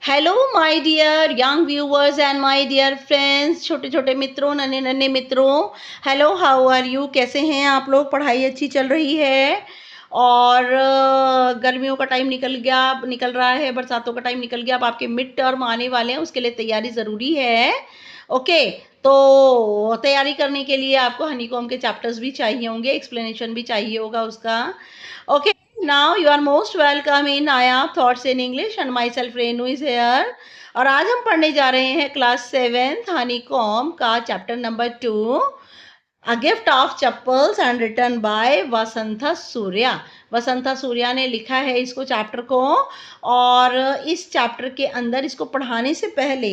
Hello my dear young viewers and my dear friends, छोटे छोटे मित्रों, नन्हे नन्हे मित्रों। Hello, how are you? कैसे हैं आप लोग? पढ़ाई अच्छी चल रही है? और गर्मियों का टाइम निकल रहा है, बरसातों का टाइम निकल गया। अब आपके मिड टर्म आने वाले हैं, उसके लिए तैयारी ज़रूरी है। ओके, तो तैयारी करने के लिए आपको हनीकॉम के चैप्टर्स भी चाहिए होंगे, एक्सप्लेनेशन भी चाहिए होगा उसका। Okay, now you are most welcome in Aya Thoughts in English and myself Renu is here। और आज हम पढ़ने जा रहे हैं क्लास 7th हनीकॉम का chapter number 2, a gift of chappals and written by Vasanta Surya. Vasanta Surya ने लिखा है इसको चैप्टर को। और इस चैप्टर के अंदर इसको पढ़ाने से पहले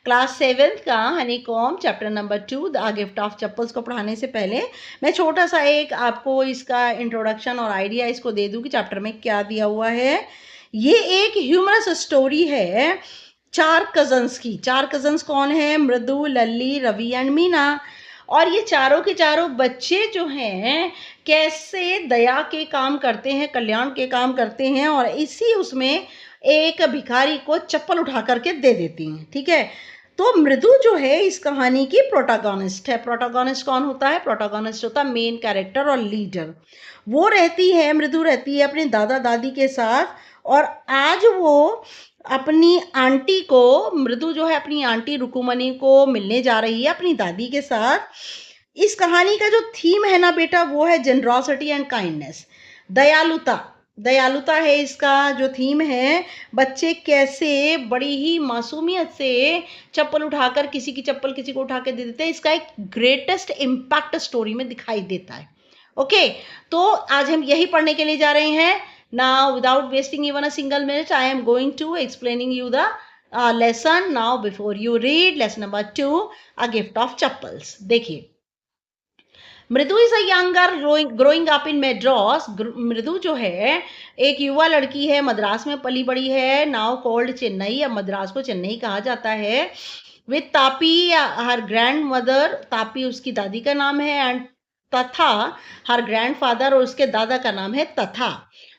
क्लास 7th का honeycomb chapter number 2 the gift of chappals को पढ़ाने से पहले मैं छोटा सा एक आपको इसका इंट्रोडक्शन और आइडिया इसको दे दूं कि चैप्टर में क्या दिया हुआ है। ये एक ह्यूमरस स्टोरी है चार कजन्स की। चार कजन्स कौन है? मृदु, लल्ली, रवि एंड मीना। और ये चारों के चारों बच्चे जो हैं कैसे दया के काम करते हैं, कल्याण के काम करते हैं, और इसी उसमें एक भिखारी को चप्पल उठा करके दे देती हैं। ठीक है, तो मृदु जो है इस कहानी की प्रोटागोनिस्ट है। प्रोटागोनिस्ट कौन होता है? प्रोटागोनिस्ट होता है मेन कैरेक्टर और लीडर। वो रहती है, मृदु रहती है अपने दादा दादी के साथ। और आज वो अपनी आंटी को, मृदु जो है अपनी आंटी रुकुमनी को मिलने जा रही है अपनी दादी के साथ। इस कहानी का जो थीम है ना बेटा, वो है जनरॉसिटी एंड काइंडनेस, दयालुता। दयालुता है इसका जो थीम है। बच्चे कैसे बड़ी ही मासूमियत से चप्पल उठाकर किसी की चप्पल किसी को उठा के दे देते हैं, इसका एक ग्रेटेस्ट इम्पैक्ट स्टोरी में दिखाई देता है। ओके, तो आज हम यही पढ़ने के लिए जा रहे हैं। Now, without wasting even a single minute, I am going to explaining you the lesson. Now, before you read lesson number 2, a gift of chappals. देखिए, मृदु is a young girl growing up in Madras. मृदु जो है एक युवा लड़की है, मद्रास में पली बड़ी है। नाउ कॉल्ड चेन्नई, अब मद्रास को चेन्नई कहा जाता है। With Tapi her grand mother, Tapi उसकी दादी का नाम है, एंड तथा हर ग्रैंडफादर, और उसके दादा का नाम है तथा।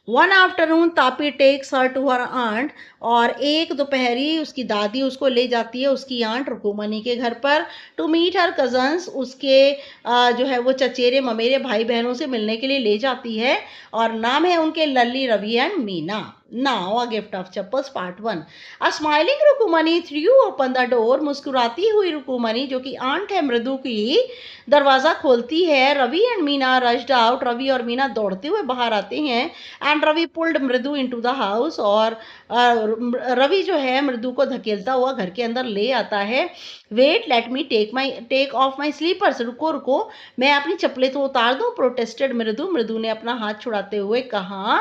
वन आफ्टरनून तापी takes her to her aunt, और एक दोपहरी उसकी दादी उसको ले जाती है उसकी आंट रुकुमनी के घर पर। टू मीट हर कजन्स, उसके जो है वो चचेरे ममेरे भाई बहनों से मिलने के लिए ले जाती है। और नाम है उनके Lalli, Ravi and Meena. Now a gift of chappals part 1। A smiling Rukumani threw open the door, मुस्कुराती हुई रुकुमनी जो कि आंट है मृदु की, दरवाजा खोलती है। Ravi and Meena rushed out, Ravi और मीना दौड़ते हुए बाहर आते हैं। And Ravi pulled Mridu into the house, और रवि जो है मृदु को धकेलता हुआ घर के अंदर ले आता है। Wait, let me take off my slippers, रुको रुको मैं अपनी चप्पलें तो उतार दूं, प्रोटेस्टेड मृदु। मृदु ने अपना हाथ छुड़ाते हुए कहा।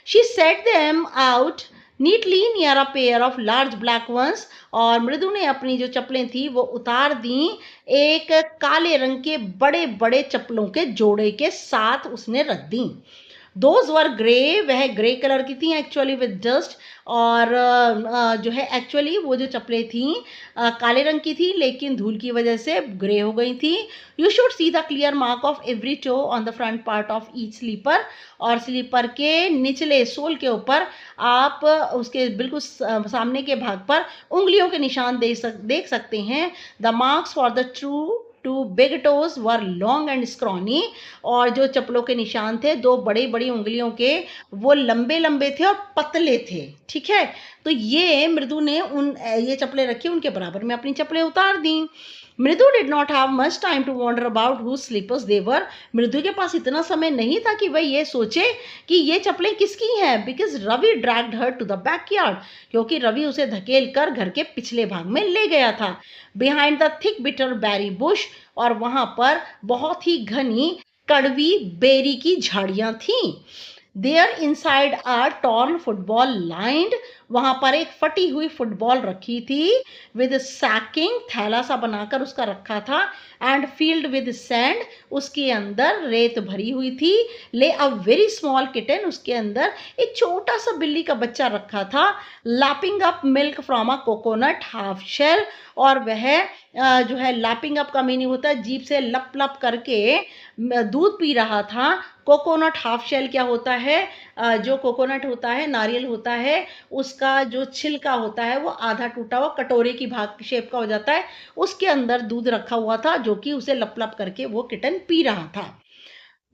She set them out neatly near a pair of large black ones, और मृदु ने अपनी जो चप्पलें थी वो उतार दी एक काले रंग के बड़े बड़े चप्पलों के जोड़े के साथ उसने रख दी। दोज वर ग्रे, वह ग्रे कलर की थी एक्चुअली विद डस्ट। और जो है एक्चुअली वो जो चप्पलें थी काले रंग की थी, लेकिन धूल की वजह से ग्रे हो गई थी। You should see the clear mark of every toe on the front part of each slipper, और स्लीपर के निचले सोल के ऊपर आप उसके बिल्कुल सामने के भाग पर उंगलियों के निशान देख सकते हैं। The marks for the two big toes were long and scrawny, और जो चप्पलों के निशान थे दो बड़ी बड़ी उंगलियों के, वो लंबे लंबे थे और पतले थे। ठीक है, तो ये मृदु ने ये चप्पलें रखी, उनके बराबर में अपनी चप्पलें उतार दी। Mridu did not have much time to wonder about whose slippers they were, Mridu के पास इतना समय नहीं था कि वह ये सोचे कि ये चप्पलें किसकी हैं। Because Ravi dragged her to the backyard, क्योंकि रवि उसे धकेल कर घर के पिछले भाग में ले गया था। Behind the thick bitter berry bush, और वहां पर बहुत ही घनी कड़वी बेरी की झाड़ियां थीं। There inside a torn football lined, वहां पर एक फटी हुई फुटबॉल रखी थी। विद सैकिंग, थैला सा बनाकर उसका रखा था। एंड फील्ड विद सैंड, उसके अंदर रेत भरी हुई थी। ले अ वेरी स्मॉल किटन, उसके अंदर एक छोटा सा बिल्ली का बच्चा रखा था। Lapping up milk from a coconut half shell, और वह जो है लैपिंग अप का मीनिंग होता है जीभ से लप लप करके दूध पी रहा था। कोकोनट हाफ शेल क्या होता है? जो कोकोनट होता है, नारियल होता है, उसका जो छिलका होता है वो आधा टूटा हुआ कटोरे की भाग शेप का हो जाता है, उसके अंदर दूध रखा हुआ था जो कि उसे लप लप करके वो किटन पी रहा था।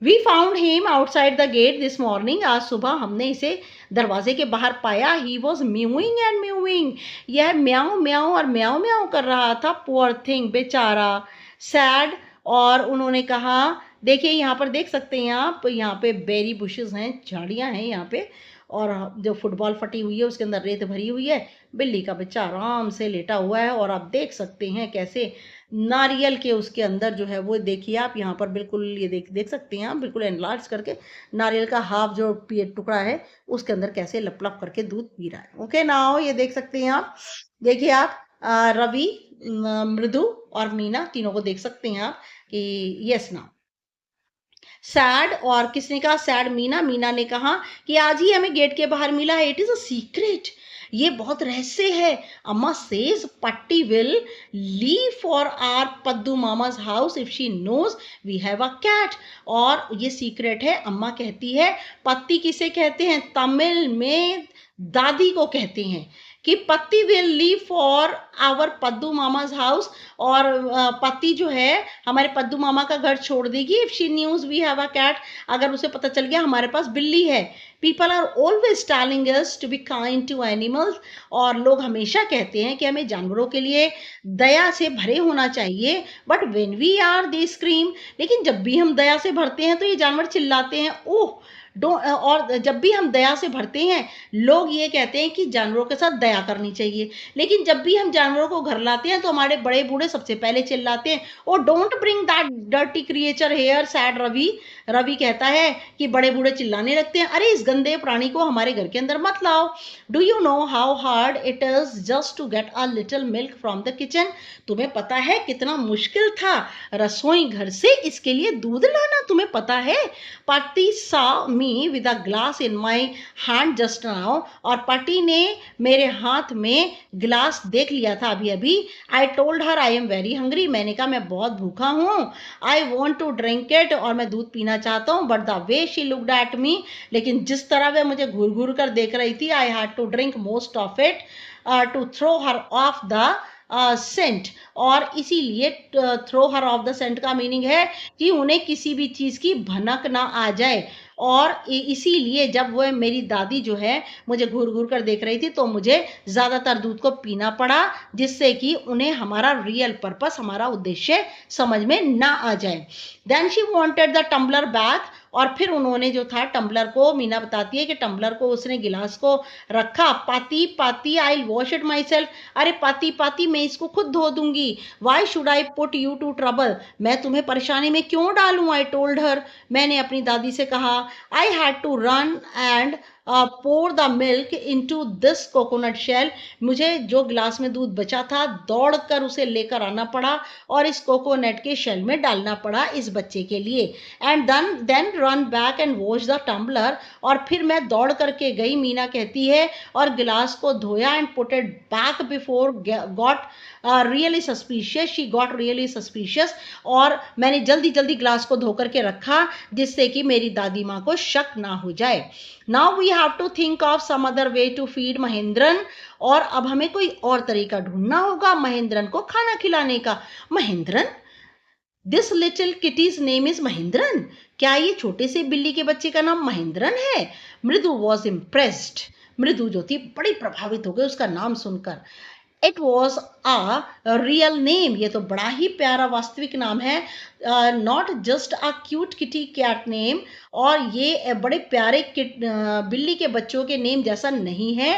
We found him outside the gate this morning, आज सुबह हमने इसे दरवाजे के बाहर पाया। He was mewing and mewing, यह म्याऊ म्याऊ और म्याऊ म्याऊ कर रहा था। पुअर थिंग, बेचारा, सैड। और उन्होंने कहा, देखिए यहाँ पर देख सकते हैं आप, यहाँ पे बेरी बुशेस हैं, झाड़ियाँ हैं यहाँ पे, और जो फुटबॉल फटी हुई है उसके अंदर रेत भरी हुई है। बिल्ली का बच्चा आराम से लेटा हुआ है और आप देख सकते हैं कैसे नारियल के उसके अंदर जो है वो, देखिए आप यहाँ पर बिल्कुल ये देख सकते हैं आप, बिल्कुल एनलार्ज करके नारियल का हाफ जो टुकड़ा है उसके अंदर कैसे लप लप करके दूध पी रहा है। ओके नाउ ये देख सकते हैं आप, देखिए आप रवि, मृदु और मीना तीनों को देख सकते हैं आप कि यस नाउ सैड। और किसने कहा? सैड, मीना। मीना ने कहा कि आज ही हमें गेट के बाहर मिला है, इट इज अ सीक्रेट, ये बहुत रहस्य है। Amma says Patti will leave for our Paddu mama's house if she knows we have a cat. और ये सीक्रेट है, अम्मा कहती है। पत्ती किसे कहते हैं? तमिल में दादी को कहते हैं कि Patti will leave for our Paddu mama's house, और पत्ती जो है हमारे पद्दू मामा का घर छोड़ देगी if she knows we have a cat, अगर उसे पता चल गया हमारे पास बिल्ली है। People are always telling us to be kind to animals, और लोग हमेशा कहते हैं कि हमें जानवरों के लिए दया से भरे होना चाहिए। But when we are they scream, लेकिन जब भी हम दया से भरते हैं तो ये जानवर चिल्लाते हैं, ओह और जब भी हम दया से भरते हैं लोग ये कहते हैं कि जानवरों के साथ दया करनी चाहिए, लेकिन जब भी हम जानवरों को घर लाते हैं तो हमारे बड़े बूढ़े सबसे पहले चिल्लाते हैं, oh don't bring that dirty creature here, said Ravi. Ravi कहता है कि बड़े बूढ़े चिल्लाने लगते हैं, अरे इस गंदे प्राणी को हमारे घर के अंदर मत लाओ। Do you know how hard it is just to get a little milk from the kitchen, तुम्हें पता है कितना मुश्किल था रसोई घर से इसके लिए दूध लाना, तुम्हें पता है? पति saw me with a glass in my hand just now, और पति ने मेरे हाथ में गिलास देख लिया था अभी अभी। I told her I am very hungry, मैंने कहा मैं बहुत भूखा हूँ। I want to drink it, और मैं दूध पीना चाहता हूँ। But the way she looked at me, लेकिन जिस तरह वह मुझे घूर घूर कर देख रही थी, I had to drink most of it to throw her off the scent. और इसीलिए throw her off the scent का मीनिंग है कि उन्हें किसी भी चीज़ की भनक ना आ जाए, और इसीलिए जब वह मेरी दादी जो है मुझे घूर घूर कर देख रही थी तो मुझे ज़्यादातर दूध को पीना पड़ा, जिससे कि उन्हें हमारा रियल पर्पस, हमारा उद्देश्य समझ में ना आ जाए। Then she wanted the tumbler back, और फिर उन्होंने जो था टम्बलर को, मीना बताती है कि टम्बलर को उसने गिलास को रखा। Paati Paati I wash it myself, अरे पाती पाती मैं इसको खुद धो दूंगी। Why should I put you to trouble, मैं तुम्हें परेशानी में क्यों डालूं? आई टोल्ड हर, मैंने अपनी दादी से कहा। I had to run and pour the milk into this coconut shell, मुझे जो गिलास में दूध बचा था दौड़कर उसे लेकर आना पड़ा और इस कोकोनट के शेल में डालना पड़ा इस बच्चे के लिए। And then run back and wash the tumbler, और फिर मैं दौड़ करके गई, मीना कहती है, और गिलास को धोया and put it back before got really suspicious, she got really suspicious, और मैंने जल्दी जल्दी गिलास को धो करके रखा जिससे कि मेरी दादी माँ को शक ना हो जाए। Now we have to think of some other way to feed Mahendran, और अब हमें कोई और तरीका ढूंढना होगा महेंद्रन को खाना खिलाने का। Mahendran, this little kitty's name is Mahendran, क्या ये छोटे से बिल्ली के बच्चे का नाम महेंद्रन है? मृदु वॉज इम्प्रेस्ड, मृदु जो थी बड़ी प्रभावित हो गई उसका नाम सुनकर। It was a real name, ये तो बड़ा ही प्यारा वास्तविक नाम है, not just a cute kitty cat name, और ये बड़े प्यारे बिल्ली के बच्चों के नेम जैसा नहीं है।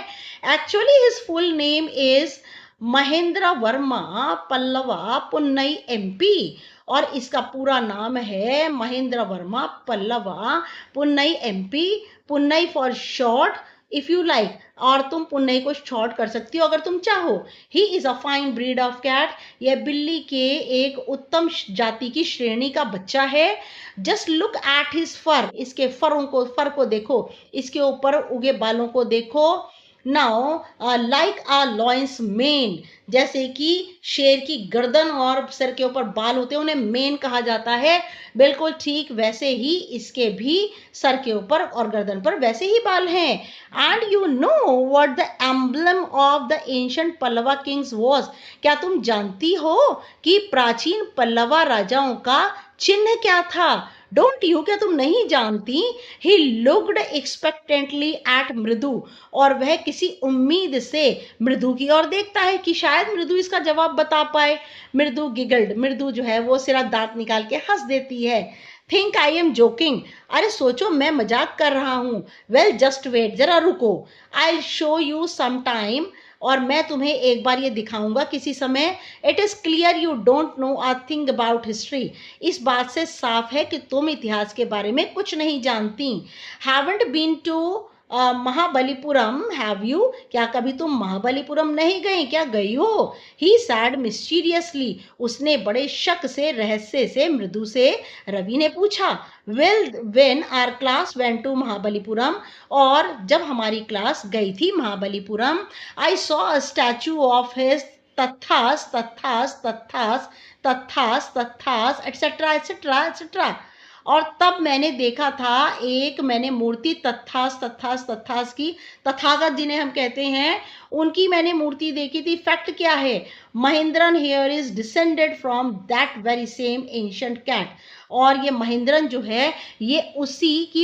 Actually his full name is Mahendra Varma Pallava Punnai MP, और इसका पूरा नाम है Mahendra Varma Pallava Punnai MP, Punnai for short if you like, और तुम पुन्नई को शॉर्ट कर सकती हो अगर तुम चाहो। He is a fine breed of cat, यह बिल्ली के एक उत्तम जाति की श्रेणी का बच्चा है। जस्ट लुक एट हिज फर, इसके फर को देखो, इसके ऊपर उगे बालों को देखो। नाउ लाइक अ लॉयंस मेन, जैसे कि शेर की गर्दन और सिर के ऊपर बाल होते हैं उन्हें मेन कहा जाता है। बिल्कुल ठीक वैसे ही इसके भी सर के ऊपर और गर्दन पर वैसे ही बाल हैं। And you know what the emblem of the ancient Pallava Kings was, क्या तुम जानती हो कि प्राचीन पल्लवा राजाओं का चिन्ह क्या था? डोंट यू, क्या तुम नहीं जानती? ही लुक्ड एक्सपेक्टेंटली एट मृदु, और वह किसी उम्मीद से मृदु की ओर देखता है कि शायद मृदु इसका जवाब बता पाए। मृदु गिगल्ड, मृदु जो है वो सिरा दांत निकाल के हंस देती है। थिंक आई एम जोकिंग, अरे सोचो मैं मजाक कर रहा हूँ। वेल जस्ट वेट, जरा रुको। I show you some time, और मैं तुम्हें एक बार ये दिखाऊंगा किसी समय। It is clear you don't know a thing about history, इस बात से साफ है कि तुम इतिहास के बारे में कुछ नहीं जानती। Haven't been to Mahabalipuram have you, क्या कभी तुम महाबलीपुरम नहीं गई? क्या गई हो? ही सैड मिस्टीरियसली, उसने बड़े शक से रहस्य से मृदु से रवि ने पूछा। Well when our class went to Mahabalipuram, और जब हमारी क्लास गई थी Mahabalipuram, I saw a statue of his तथास तथास तथास तथास तथास एटसेट्रा एटसेट्रा एटसेट्रा, और तब मैंने देखा था मैंने मूर्ति तथास तथास तथास की, तथागत जिन्हें हम कहते हैं उनकी मैंने मूर्ति देखी थी। फैक्ट क्या है? Mahendran here is descended from that very same ancient cat, और ये महेंद्रन जो है ये उसी की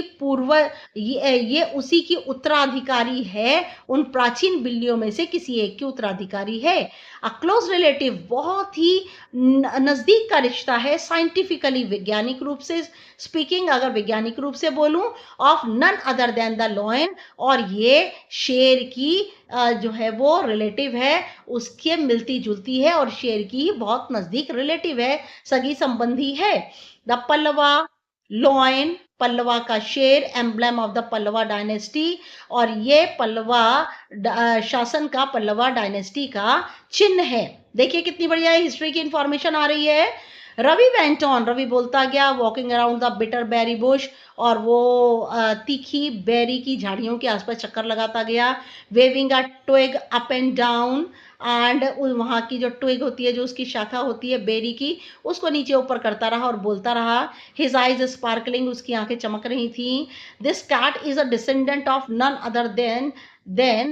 ये उसी की उत्तराधिकारी है, उन प्राचीन बिल्लियों में से किसी एक की उत्तराधिकारी है। अ क्लोज रिलेटिव, बहुत ही नजदीक का रिश्ता है। साइंटिफिकली, वैज्ञानिक रूप से स्पीकिंग, अगर वैज्ञानिक रूप से बोलूं, of none other than the lion, और ये शेर की जो है वो रिलेटिव है, उसके मिलती जुलती है, और शेर की बहुत नजदीक रिलेटिव है, सगी संबंधी है। द पल्लवा लॉयन, पल्लवा का शेर, emblem of the Pallava dynasty, और ये पल्लवा शासन का, पल्लवा डायनेस्टी का चिन्ह है। देखिए कितनी बढ़िया हिस्ट्री की इंफॉर्मेशन आ रही है। रवि वेंट ऑन, रवि बोलता गया, walking around the bitter berry bush, और वो तीखी बेरी की झाड़ियों के आसपास चक्कर लगाता गया। Waving a twig up and down, and वहाँ की जो ट्विग होती है, जो उसकी शाखा होती है बेरी की, उसको नीचे ऊपर करता रहा और बोलता रहा। हिज आइज स्पार्कलिंग, उसकी आंखें चमक रही थी। This cat is a descendant of none other than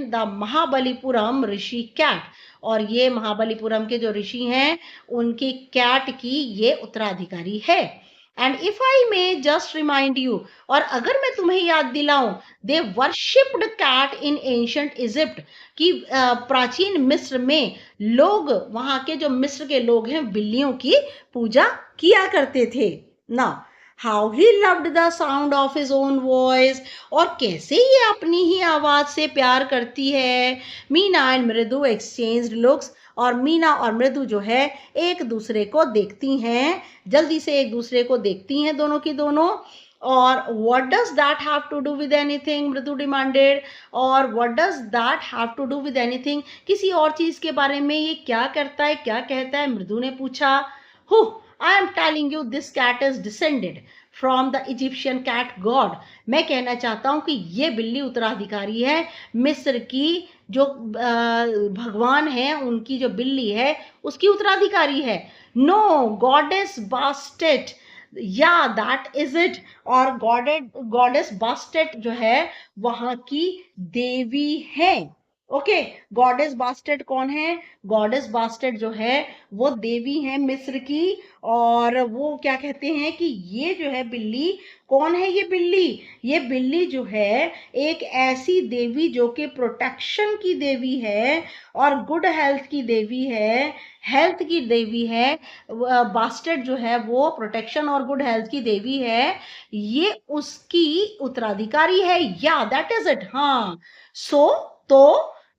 the Mahabalipuram Rishi cat, और ये महाबलीपुरम के जो ऋषि हैं उनकी कैट की ये उत्तराधिकारी है। And if I may just remind you, और अगर मैं तुम्हें याद दिलाऊं, they worshipped cat in ancient Egypt, कि प्राचीन मिस्र में लोग, वहां के जो मिस्र के लोग हैं, बिल्लियों की पूजा किया करते थे ना। How he loved the sound of his own voice, और कैसे ये अपनी ही आवाज से प्यार करती है। मीना एंड मृदु एक्सचेंज्ड लुक्स, और मीना और मृदु जो है एक दूसरे को देखती हैं, जल्दी से एक दूसरे को देखती हैं दोनों की दोनों। और what does that have to do with anything, मृदु डिमांडेड। और what does that have to do with anything, किसी और चीज के बारे में ये क्या करता है, क्या कहता है, मृदु ने पूछा। Who, I am telling you this cat is descended from the Egyptian cat god, मैं कहना चाहता हूं कि ये बिल्ली उत्तराधिकारी है मिस्र की जो भगवान है, उनकी जो बिल्ली है उसकी उत्तराधिकारी है। नो गॉडेस बास्टेट, या दैट इज इट, और गॉडेस बास्टेट जो है वहां की देवी है। ओके, गॉडेस बास्टेट कौन है? गॉडेस बास्टेट जो है वो देवी है मिस्र की, और वो क्या कहते हैं कि ये जो है बिल्ली, कौन है ये बिल्ली? ये बिल्ली जो है एक ऐसी देवी जो कि प्रोटेक्शन की देवी है और गुड हेल्थ की देवी है, हेल्थ की देवी है। बास्टेट जो है वो प्रोटेक्शन और गुड हेल्थ की देवी है, ये उसकी उत्तराधिकारी है। या दैट इज इट, हाँ। सो तो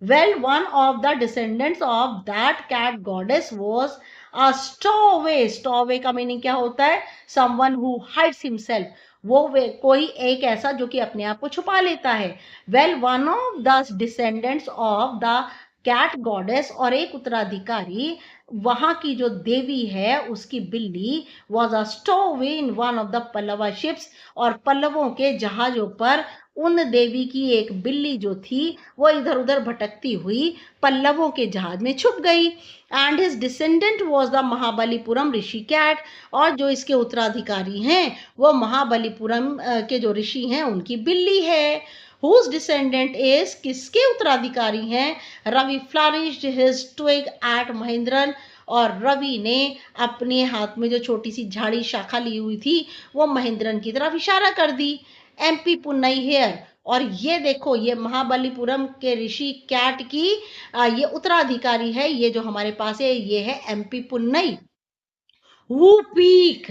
well, one of the descendants of that cat goddess was a stowaway। stowaway का मीनिंग क्या होता है? someone who hides himself, वो कोई एक ऐसा जो कि अपने आप को छुपा लेता है। well, one of the descendants of the cat goddess, और एक उत्तराधिकारी वहां की जो देवी है उसकी बिल्ली, was a stowaway in one of the Pallava ships, और पल्लवों के जहाजों पर उन देवी की एक बिल्ली जो थी वो इधर उधर भटकती हुई पल्लवों के जहाज में छुप गई। And his descendant was the Mahabalipuram Rishi cat, और जो इसके उत्तराधिकारी हैं वो महाबलीपुरम के जो ऋषि हैं उनकी बिल्ली है। हुज डिसेंडेंट इज, किसके उत्तराधिकारी हैं? Ravi flourished his twig at Mahendran, और रवि ने अपने हाथ में जो छोटी सी झाड़ी शाखा ली हुई थी वो महेंद्रन की तरफ इशारा कर दी। एमपी पुन्नई हेयर, और ये देखो ये महाबलीपुरम के ऋषि कैट की ये उत्तराधिकारी है, ये जो हमारे पास है ये है MP पुन्नई। Who peak?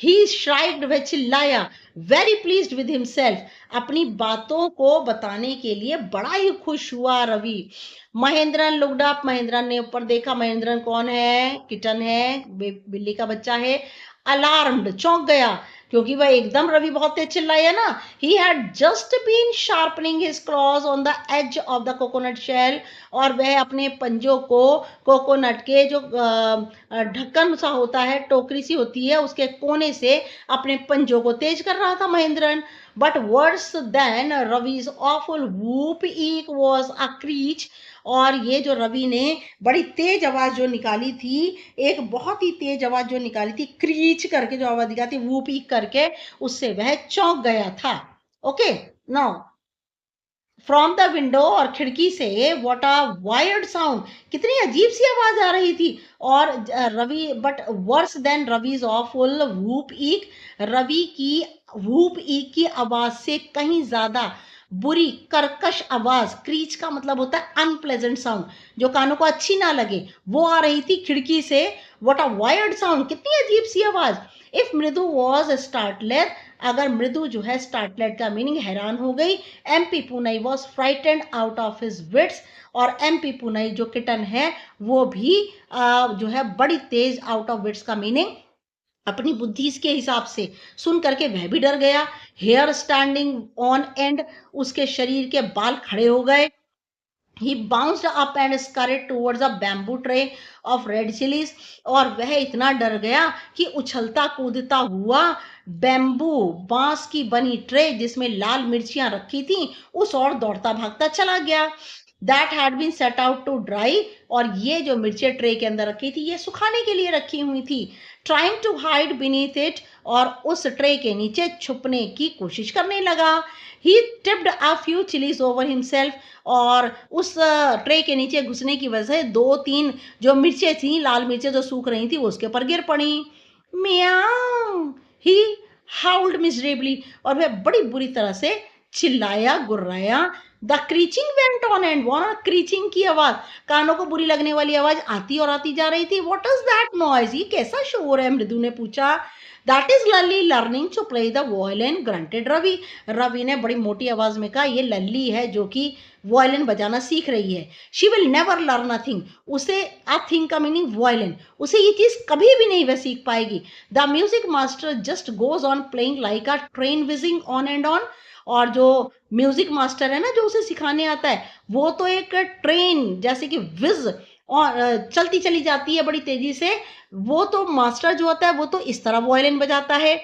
He shrieked, वह चिल्लाया, very pleased with himself, अपनी बातों को बताने के लिए बड़ा ही खुश हुआ रवि। महेंद्रन लुक्ड अप, महेंद्रन ने ऊपर देखा। महेंद्रन कौन है? किटन है, बिल्ली का बच्चा है। अलार्म्ड, चौंक गया, क्योंकि वह एकदम रवि बहुत तेज चिल्लाया ना। He had just been sharpening his claws on the edge of the coconut shell, और वह अपने पंजों को कोकोनट के जो ढक्कन सा होता है, टोकरी सी होती है, उसके कोने से अपने पंजों को तेज कर रहा था Mahendran. But worse than Ravi's awful whoop eek was a screech, और ये जो रवि ने बड़ी तेज आवाज जो निकाली थी, एक बहुत ही तेज आवाज जो निकाली थी, क्रीच करके जो आवाज निकाली थी, वूप ईक करके, उससे वह चौंक गया था। Okay, now from the window, और खिड़की से, व्हाट अ वायर्ड साउंड, कितनी अजीब सी आवाज आ रही थी। और Ravi, but worse than Ravi's awful whoop eek, Ravi की वूप ईक की आवाज से कहीं ज्यादा बुरी कर्कश आवाज, क्रीच का मतलब होता है अनप्लेजेंट साउंड, जो कानों को अच्छी ना लगे, वो आ रही थी खिड़की से। व्हाट अ वायर्ड साउंड, कितनी अजीब सी आवाज। इफ मृदु वॉज स्टार्टलेट, अगर मृदु जो है स्टार्टलेट का मीनिंग हैरान हो गई। MP Punai was frightened out of his wits, और एमपी पुनई जो किटन है वो भी जो है बड़ी तेज, आउट ऑफ विट्स का मीनिंग अपनी बुद्धि के हिसाब से सुन करके वह भी डर गया। हेयर स्टैंडिंग ऑन एंड, उसके शरीर के बाल खड़े हो गए। He bounced up and scurried towards a bamboo tray of red chilies, और वह इतना डर गया कि उछलता कूदता हुआ बैम्बू, बांस की बनी ट्रे जिसमें लाल मिर्चियां रखी थी, उस और दौड़ता भागता चला गया। That had been set out to dry, और ये जो मिर्चें ट्रे के अंदर रखी थी ये सुखाने के लिए रखी हुई थी। Trying to hide beneath it, और उस ट्रे के नीचे छुपने की कोशिश करने लगा। He tipped a few chilies over himself, और उस ट्रे के नीचे घुसने की वजह से 2-3 जो मिर्चें थी, लाल मिर्चें जो सूख रही थी, वो उसके ऊपर गिर पड़ी। म्याऊ, ही हाउल्ड मिजरेबली, और वह बड़ी बुरी तरह से चिल्लाया, गुर्राया। The creaking went on and on, creaking की आवाज, कानों को बुरी लगने वाली आवाज आती और आती जा रही थी। व्हाट इज दैट नॉइज, ये कैसा शोर है? मृदु ने पूछा। That is Lalli learning to play the violin, grunted Ravi, Ravi ने बड़ी मोटी आवाज में कहा, ये लल्ली है जो कि वायलिन बजाना सीख रही है। She will never learn a thing, उसे अ थिंग का मीनिंग वायलिन, उसे ये चीज कभी भी नहीं वह सीख पाएगी। The music master just goes on playing like a train wheezing on and on, और जो म्यूजिक मास्टर है ना जो उसे सिखाने आता है, वो तो एक ट्रेन जैसे कि विज और चलती चली जाती है बड़ी तेजी से, वो तो मास्टर जो होता है वो तो इस तरह वायलिन बजाता है।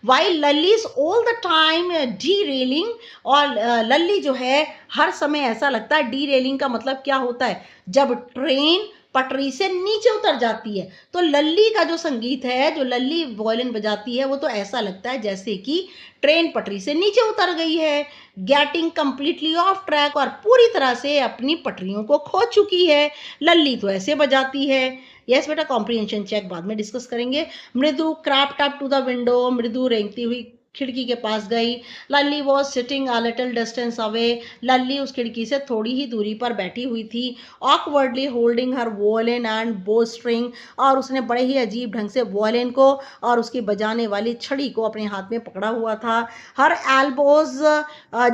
While Lalli is all the time D railing, और लल्ली जो है हर समय ऐसा लगता है, डी रेलिंग का मतलब क्या होता है, जब ट्रेन पटरी से नीचे उतर जाती है, तो लल्ली का जो संगीत है, जो लल्ली वायलिन बजाती है, वो तो ऐसा लगता है जैसे कि ट्रेन पटरी से नीचे उतर गई है। गेटिंग कंप्लीटली ऑफ ट्रैक, और पूरी तरह से अपनी पटरियों को खो चुकी है। लल्ली तो ऐसे बजाती है। यस बेटा, कॉम्प्रिहेंशन चेक बाद में डिस्कस करेंगे। Mridu crept up to the window, Mridu रेंगती हुई खिड़की के पास गई। Lalli was sitting a little distance away, Lalli उस खिड़की से थोड़ी ही दूरी पर बैठी हुई थी। Awkwardly holding her violin and बो स्ट्रिंग, और उसने बड़े ही अजीब ढंग से वॉयलिन को और उसकी बजाने वाली छड़ी को अपने हाथ में पकड़ा हुआ था। हर एल्बोज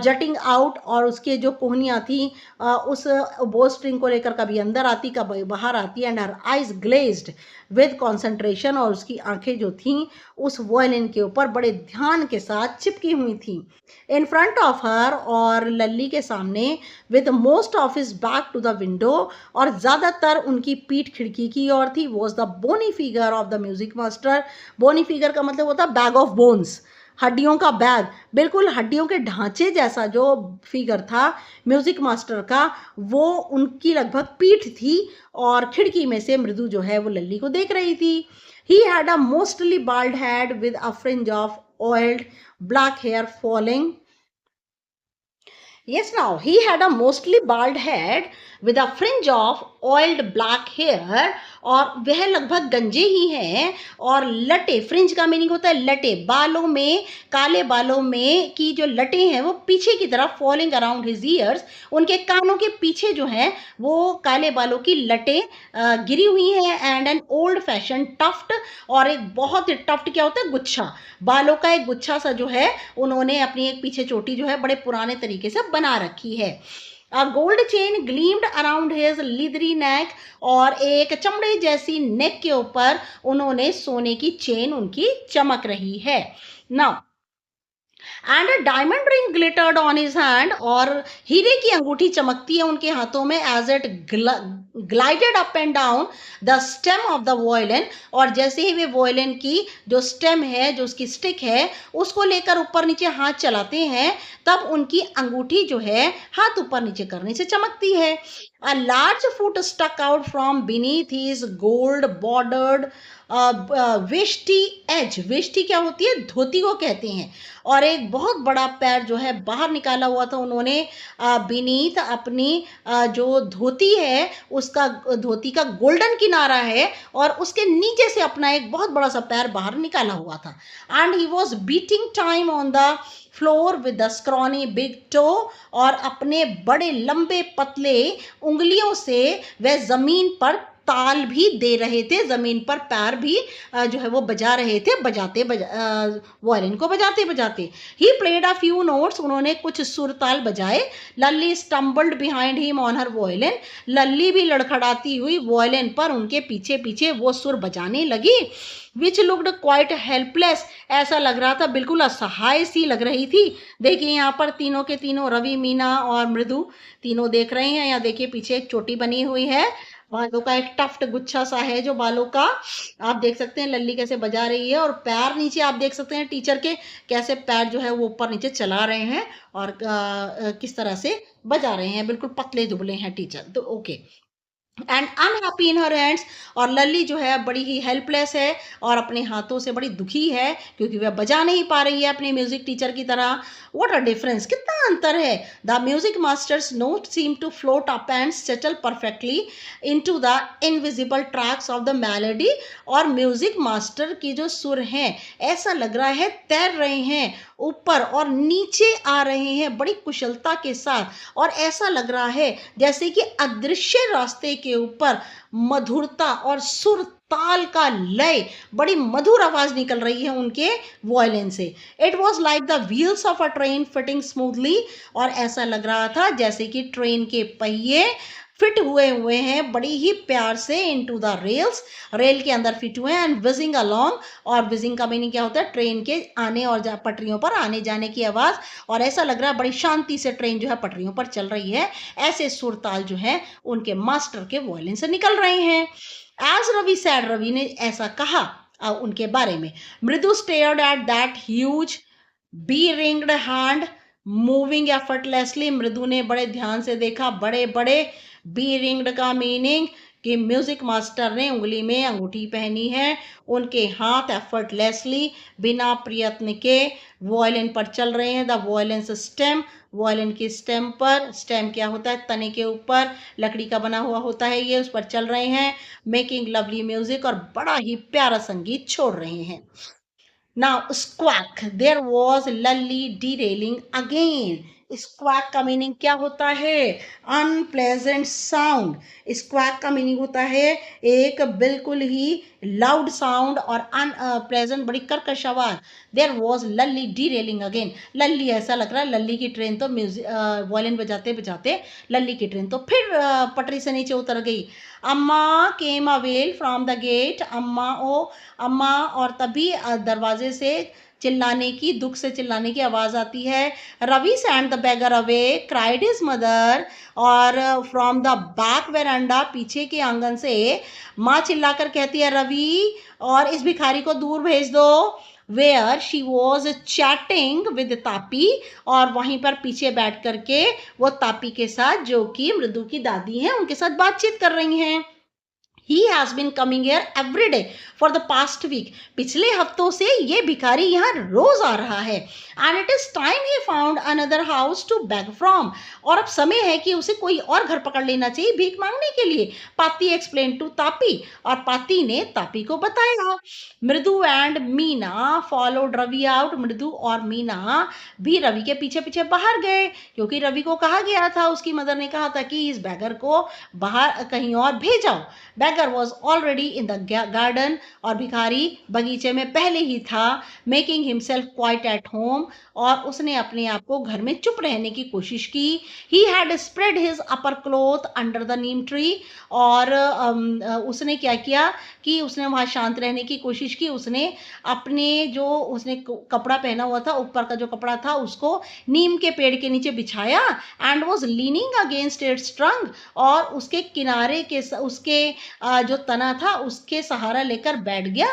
जटिंग आउट, और उसके जो कोहनियाँ थी उस बो स्ट्रिंग को लेकर कभी अंदर आती कभी बाहर आती। And her eyes glazed with concentration, और उसकी आंखें जो थीं उस वॉयलिन के ऊपर बड़े ध्यान के साथ चिपकी हुई थी। इन फ्रंट ऑफ हर, और लल्ली के सामने, with most of his back to the window, और ज्यादातर उनकी पीठ खिड़की की ओर थी, was the bony figure of the music master. Bony figure का मतलब होता है बैग ऑफ बोन्स, हड्डियों का बैग, बिल्कुल हड्डियों के ढांचे जैसा जो फिगर था म्यूजिक मास्टर का, वो उनकी लगभग पीठ थी और खिड़की में से मृदु जो है वो लल्ली को देख रही थी. He had a mostly bald head with a fringe of oiled black hair falling. Yes, now he had a mostly bald head with a fringe of oiled black hair. और वह लगभग गंजे ही हैं और लटे, फ्रिंज का मीनिंग होता है लटे, बालों में, काले बालों में की जो लटे हैं वो पीछे की तरफ फॉलिंग अराउंड हिज ईयर्स, उनके कानों के पीछे जो है वो काले बालों की लटे गिरी हुई हैं. And an old fashion tuft, और एक बहुत ही टफ्ट क्या होता है, गुच्छा, बालों का एक गुच्छा सा जो है उन्होंने अपनी एक पीछे चोटी जो है बड़े पुराने तरीके से बना रखी है. A gold chain gleamed around his leathery neck, और एक चमड़े जैसी नेक के ऊपर उन्होंने सोने की चेन उनकी चमक रही है. Now, and a diamond ring glittered on his hand, और हीरे की अंगूठी चमकती है उनके हाथों में as it glided up and down the stem of the violin, और जैसे ही वे वायलिन की जो स्टेम है, जो उसकी स्टिक है, उसको लेकर ऊपर नीचे हाथ चलाते हैं तब उनकी अंगूठी जो है हाथ ऊपर नीचे करने से चमकती है. A large foot stuck out from beneath his gold bordered veshti edge, veshti क्या होती है, धोती को कहते हैं, और एक बहुत बड़ा पैर जो है बाहर निकाला हुआ था उन्होंने बीनीथ, अपनी जो धोती है उसका, धोती का गोल्डन किनारा है और उसके नीचे से अपना एक बहुत बड़ा सा पैर बाहर निकाला हुआ था. And he was beating time on the floor with the scrawny big toe, और अपने बड़े लंबे पतले उंगलियों से वह जमीन पर ताल भी दे रहे थे, जमीन पर पैर भी जो है वो बजा रहे थे, वायलिन को बजाते बजाते. He played a few notes, उन्होंने कुछ सुर ताल बजाए. Lalli stumbled behind him on her violin, Lalli भी लड़खड़ाती हुई वायलिन पर उनके पीछे पीछे वो सुर बजाने लगी. विच लुक्ड क्वाइट हेल्पलेस, ऐसा लग रहा था बिल्कुल असहाय सी लग रही थी. देखिए यहाँ पर तीनों के तीनों, रवि, मीना और मृदु, तीनों देख रहे हैं. यहाँ देखिए पीछे एक चोटी बनी हुई है, बालों का एक टफ्ट गुच्छा सा है जो बालों का, आप देख सकते हैं लल्ली कैसे बजा रही है, और पैर नीचे आप देख सकते हैं टीचर के कैसे पैर जो है वो ऊपर नीचे चला रहे हैं और किस तरह से बजा रहे हैं, बिल्कुल पतले दुबले हैं टीचर. तो okay. And unhappy in her hands, और लल्ली जो है बड़ी ही हेल्पलेस है और अपने हाथों से बड़ी दुखी है क्योंकि वह बजा नहीं पा रही है अपने म्यूजिक टीचर की तरह. व्हाट अ डिफरेंस, कितना अंतर है. The music master's note seem to float up and settle perfectly into the invisible tracks of the melody, और म्यूजिक मास्टर की जो सुर हैं ऐसा लग रहा है तैर रहे हैं, ऊपर और नीचे आ रहे हैं बड़ी कुशलता के साथ, और ऐसा लग रहा है जैसे कि अदृश्य रास्ते के ऊपर मधुरता और सुर ताल का लय, बड़ी मधुर आवाज निकल रही है उनके वायलिन से. It was like the wheels of a train fitting smoothly, और ऐसा लग रहा था जैसे कि ट्रेन के पहिए फिट हुए हैं बड़ी ही प्यार से इनटू द रेल्स, रेल के अंदर फिट हुए हैं. एंड विजिंग अलोंग, और विजिंग का मीनिंग क्या होता है, ट्रेन के आने और पटरियों पर आने जाने की आवाज, और ऐसा लग रहा है बड़ी शांति से ट्रेन जो है पटरियों पर चल रही है. ऐसे सुरताल जो है उनके मास्टर के वायलिन से निकल रहे हैं. एज रवि सैड, रवि ने ऐसा कहा उनके बारे में. Mridu stared at that huge beringed hand moving effortlessly, Mridu ने बड़े ध्यान से देखा बड़े बड़े, बी रिंग्ड का मीनिंग कि म्यूजिक मास्टर ने उंगली में अंगूठी पहनी है, उनके हाथ एफर्टलेसली बिना प्रयत्न के वायलिन पर चल रहे हैं. द वायलिन स्टेम, वायलिन की स्टेम पर, स्टेम क्या होता है, तने के ऊपर लकड़ी का बना हुआ होता है ये, उस पर चल रहे हैं. मेकिंग लवली म्यूजिक, और बड़ा ही प्यारा संगीत छोड़ रहे हैं. Now, squawk, there was lully derailing again. स्क्वैक का मीनिंग क्या होता है, अनप्लेजेंट साउंड. स्क्वैक का मीनिंग होता है एक बिल्कुल ही लाउड साउंड और अनप्लेजेंट बड़ी कर्कश आवाज. There was Lalli derailing again, Lalli ऐसा लग रहा है लल्ली की ट्रेन तो म्यूजिक वायलिन बजाते बजाते लल्ली की ट्रेन तो फिर पटरी से नीचे उतर गई. अम्मा केम अवेल फ्रॉम द गेट, अम्मा ओ अम्मा, और तभी दरवाजे से चिल्लाने की, दुख से चिल्लाने की आवाज आती है. Ravi send the beggar away, cried his mother, और फ्रॉम द बैक वेरांडा, पीछे के आंगन से माँ चिल्लाकर कहती है रवि, और इस भिखारी को दूर भेज दो. Where she was chatting with Tapi, और वहीं पर पीछे बैठ करके वो तापी के साथ, जो कि मृदु की दादी हैं, उनके साथ बातचीत कर रही हैं। He has been coming here every day for the past week. पिछले हफ्तों से ये भिखारी यहाँ रोज आ रहा है. And it is time he found another house to beg from. और अब समय है कि उसे कोई और घर पकड़ लेना चाहिए भीख मांगने के लिए. पाती explained to तापी, और पाती ने तापी को बताया. Mridu and Meena followed Ravi out. Mridu और मीना भी रवि के पीछे पीछे बाहर गए, क्योंकि रवि को कहा गया था, उसकी मदर ने कहा था कि इस बैगर को बाहर कहीं और भेजाओ. Beggar was already in the garden, और भिखारी बगीचे में पहले ही था. Making himself quite at home, और उसने अपने आप को घर में चुप रहने की कोशिश की. He had spread his upper cloth under the neem tree, और उसने क्या किया कि उसने वहाँ शांत रहने की कोशिश की. उसने अपने जो उसने कपड़ा पहना हुआ था, ऊपर का जो कपड़ा था, उसको नीम के पेड़ के नीचे बिछाया. And was leaning against it's trunk, और उसके किनारे के उसके जो तना था उसके सहारा लेकर बैठ गया.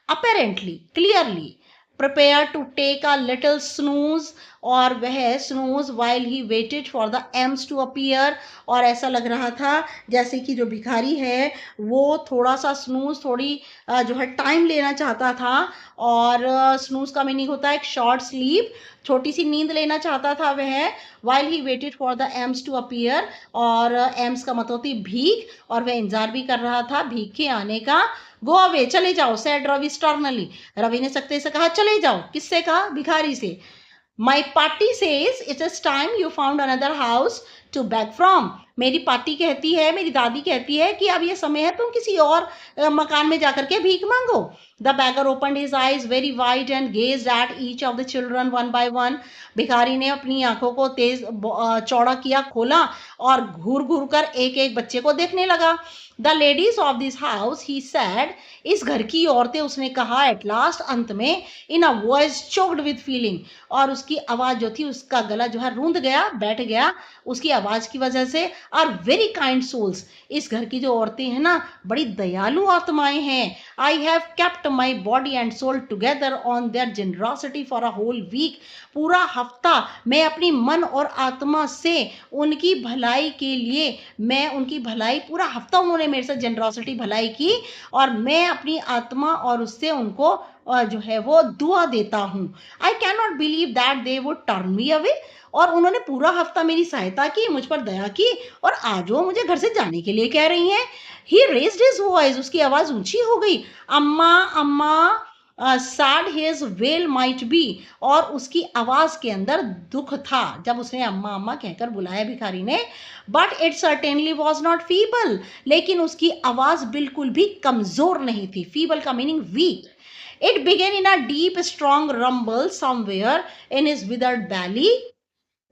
Apparently clearly prepare to take a little snooze, और वह snooze while he waited for the alms to appear. और ऐसा लग रहा था जैसे कि जो भिखारी है वो थोड़ा सा स्नूज, थोड़ी जो है टाइम लेना चाहता था. और स्नूज का मीनिंग होता है एक शॉर्ट स्लीप, छोटी सी नींद लेना चाहता था वह. While he waited for the alms to appear, और एम्स का मतलब होती भीख, और वह इंतजार भी कर रहा था भीख के आने का. गो अवे, चले जाओ, सेड रवि स्टर्नली. रवि ने सख्ती से कहा चले जाओ. किससे कहा? भिखारी से. My party says it is time you found another house to beg from. मेरी पार्टी कहती है, मेरी दादी कहती है कि अब ये समय है तुम किसी और मकान में जाकर के भीख मांगो. The beggar opened his eyes very wide and gazed at each of the children one by one. भिखारी ने अपनी आंखों को तेज चौड़ा किया, खोला, और घूर घूर कर एक एक बच्चे को देखने लगा. The ladies of this house, he said, इस घर की औरतें, उसने कहा at last, अंत में, in a voice choked with feeling, और उसकी आवाज जो थी, उसका गला जो है रूंध गया, बैठ गया उसकी आवाज की वजह से. आर वेरी काइंड सोल्स, इस घर की जो औरतें हैं ना, बड़ी दयालु आत्माएं हैं. I have kept my body and soul together on their generosity for a whole week. पूरा हफ्ता मैं अपनी मन और आत्मा से उनकी भलाई के लिए, मैं उनकी भलाई, पूरा हफ्ता उन्होंने मेरे साथ जेनरॉसिटी भलाई की, और मैं अपनी आत्मा और उससे उनको जो है वो दुआ देता हूँ. I can not believe that they would turn me away, और उन्होंने पूरा हफ्ता मेरी सहायता की, मुझ पर दया की, और आज वो मुझे घर से जाने के लिए कह रही हैं. ही रेज्ड हिज वॉइस, उसकी आवाज ऊंची हो गई. अम्मा अम्मा, sad his well might be, और उसकी आवाज के अंदर दुख था जब उसने अम्मा अम्मा कहकर बुलाया भिखारी ने. But it certainly was not feeble, लेकिन उसकी आवाज बिल्कुल भी कमजोर नहीं थी. फीबल का meaning weak. It began in a deep strong rumble somewhere in his withered belly,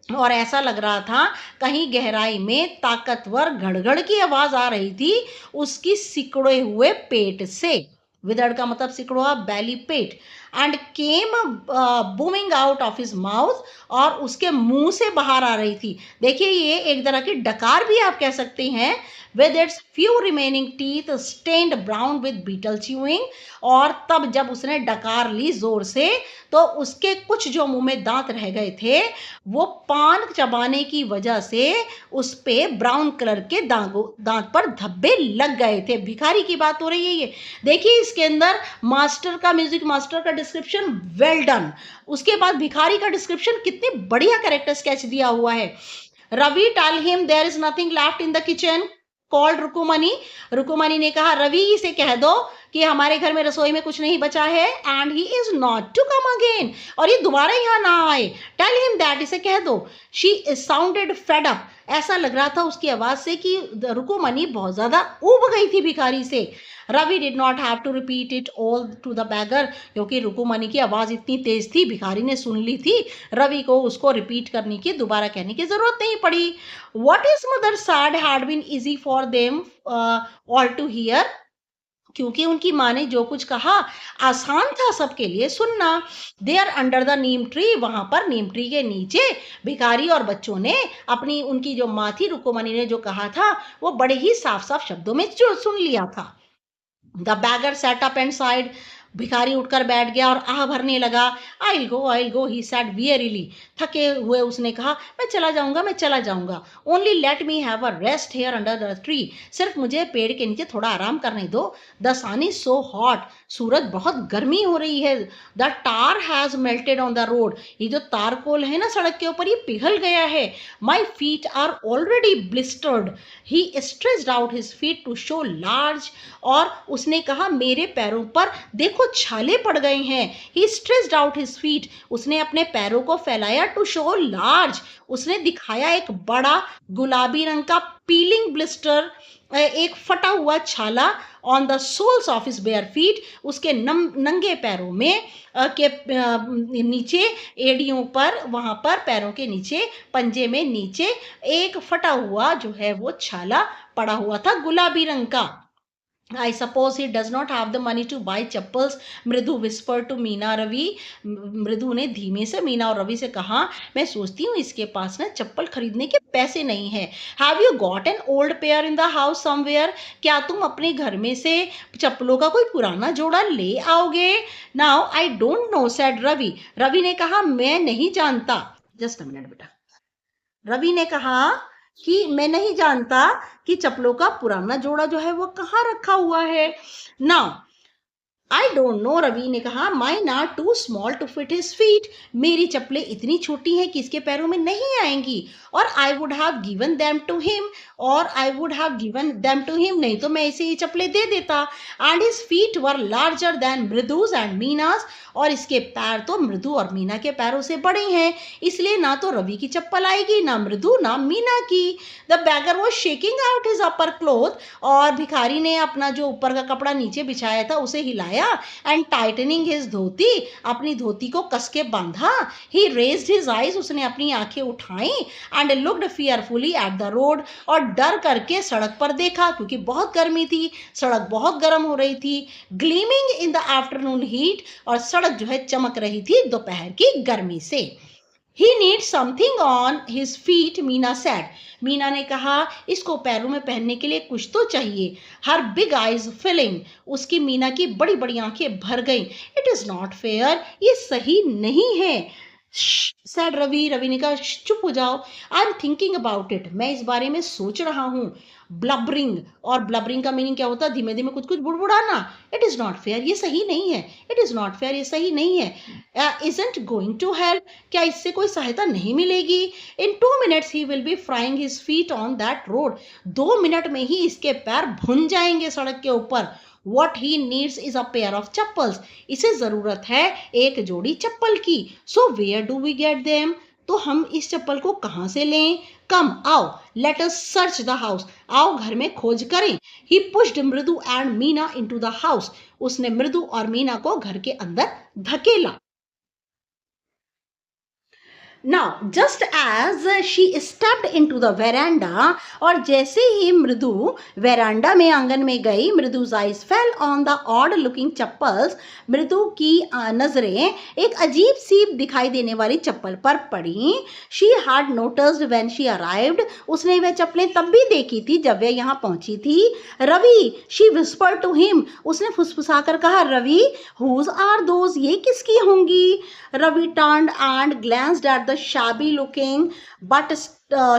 और ऐसा लग रहा था कहीं गहराई में ताकतवर घड़घड़ की आवाज आ रही थी उसकी सिकुड़े हुए पेट से. विदर्ड का मतलब सिकुड़ा, बैली पेट. And came booming out of his mouth, और उसके मुंह से बाहर आ रही थी. देखिए, ये एक तरह की डकार भी आप कह सकते हैं. with its few remaining teeth stained brown with beetle chewing, और तब जब उसने डकार ली जोर से, तो उसके कुछ जो मुंह में दांत रह गए थे वो पान चबाने की वजह से उस पे ब्राउन कलर के दांत पर धब्बे लग गए थे. भिखारी की बात हो रही है ये. देखिए, इसके अंदर मास्टर का, म्यूजिक मास्टर का डिस्क्रिप्शन वेल डन. उसके बाद भिखारी का डिस्क्रिप्शन कितने बढ़िया कैरेक्टर स्केच दिया हुआ है. Ravi tell him there is nothing left in the kitchen, called Rukmani. Rukmani ने कहा, रवि इसे कह दो कि हमारे घर में रसोई में कुछ नहीं बचा है. And he is not to come again, और ये दोबारा यहाँ ना आए. टेल हिम दैट, इसे कह दो. शी साउंडेड फेड अप, ऐसा लग रहा था उसकी आवाज से कि रुकुमनी बहुत ज्यादा ऊब गई थी भिखारी से. Ravi did not have to repeat it all to the beggar, क्योंकि रुकुमनी की आवाज इतनी तेज थी, भिखारी ने सुन ली थी. रवि को उसको रिपीट करने की, दोबारा कहने की जरूरत नहीं पड़ी. What his mother said had been easy for them all to hear, क्योंकि उनकी माँ ने जो कुछ कहा आसान था सबके लिए सुनना. They are under the neem tree, वहां पर नीम ट्री के नीचे भिखारी और बच्चों ने अपनी, उनकी जो माँ थी रुकुमनी ने जो कहा था वो बड़े ही साफ साफ शब्दों में सुन लिया था. The beggar sat up and sighed, भिखारी उठकर बैठ गया और आह भरने लगा। I will go he said wearily. थके हुए उसने कहा, मैं चला जाऊंगा। Only let me have a rest here under the tree. सिर्फ मुझे पेड़ के नीचे थोड़ा आराम करने दो। The sun is so hot. सूरज बहुत गर्मी हो रही है। The tar has melted on the road. ये जो तारकोल है ना सड़क के ऊपर, ये पिघल गया है। My feet are already blistered. He stretched out his feet to show large. और उसने कहा, मेरे पैरों पर देखो छाले पड़ गए हैं। He stretched out his feet. उसने अपने पैरों को फैलाया। To show large. उसने दिखाया एक बड़ा गुलाबी रंग का पीलिंग ब्लिस्टर, एक फटा हुआ छाला। On the soles of his bare feet. उसके नंगे पैरों में के नीचे एड़ियों पर, वहां पर पैरों के नीचे, पंजे में नीचे एक फटा हुआ जो है वो छाला पड़ा हुआ था गुलाबी रंग का। I suppose he does not have the money to buy chappals, मृदु whispered to मीना रवि। मृदु ने धीमे से मीना और रवि से कहा, मैं सोचती हूँ इसके पास ना चप्पल खरीदने के पैसे नहीं है। Have you got an old pair in the house somewhere? क्या तुम अपने घर में से चप्पलों का कोई पुराना जोड़ा ले आओगे? Now I don't know, said Ravi. Ravi ने कहा, मैं नहीं जानता। Just a minute बेटा। रवि ने कहा कि मैं नहीं जानता कि चप्पलों का पुराना जोड़ा जो है वो कहाँ रखा हुआ है। Now I don't know, Ravi ने कहा, mine are too small to fit his feet. मेरी चप्पलें इतनी छोटी हैं कि इसके पैरों में नहीं आएंगी। और I would have given them to him. नहीं तो मैं इसे ये चप्पलें दे देता। And his feet were larger than Mridu's and Meena's. और इसके पैर तो मृदु और मीना के पैरों से बड़े हैं, इसलिए ना तो रवि की चप्पल आएगी, ना मृदु ना मीना की। The bagger was shaking out his upper cloth. और भिखारी ने अपना जो ऊपर का कपड़ा नीचे बिछाया था उसे हिलाया। एंड टाइटनिंग हिज धोती। अपनी धोती को कस के बांधा। ही रेज्ड हिज आईज। उसने अपनी आंखें उठाई। And looked fearfully at the road. और डर करके सड़क पर देखा, क्योंकि बहुत गर्मी थी, सड़क बहुत गर्म हो रही थी। Gleaming in the afternoon heat. और सड़क जो है चमक रही थी दोपहर की गर्मी से। He needs something on his feet, Meena said। Meena ने कहा, इसको पैरों में पहनने के लिए कुछ तो चाहिए। Her big eyes filling। उसकी मीना की बड़ी बड़ी आंखें भर गईं। It is not fair। ये सही नहीं है। said रवि। रवि ने कहा, चुप हो जाओ। I am thinking about it. मैं इस बारे में सोच रहा हूँ। ब्लबरिंग। और ब्लबरिंग का मीनिंग क्या होता है? धीमे धीमे कुछ कुछ बुड़बुड़ाना। It is not fair. ये सही नहीं है। It is not fair. ये सही नहीं है। Isn't going to help. क्या इससे कोई सहायता नहीं मिलेगी? In 2 minutes he will be frying his feet on that road. 2 मिनट में ही इसके पैर भुन जाएंगे सड़क के ऊपर। What he needs is a pair of chappals। इसे जरूरत है एक जोड़ी चप्पल की। So where do we get them? तो हम इस चप्पल को कहां से लें? Come, आओ, let us search the house। आओ घर में खोज करें। He pushed मृदु and Meena into the house। उसने मृदु और मीना को घर के अंदर धकेला। Now, just as she stepped into the veranda। और जैसे ही मृदु वेरांडा में, आंगन में गई, मृदु's eyes fell on the odd looking chappals। मृदु की नजरें एक अजीब सी दिखाई देने वाली चप्पल पर पड़ी। She had noticed when she arrived। उसने वह चप्पलें तब भी देखी थी जब वह यहाँ पहुंची थी। Ravi, she whispered to him। उसने फुसफुसा कर कहा, रवि, whose are those? ये किसकी होंगी? Ravi turned and glanced at the shabby looking but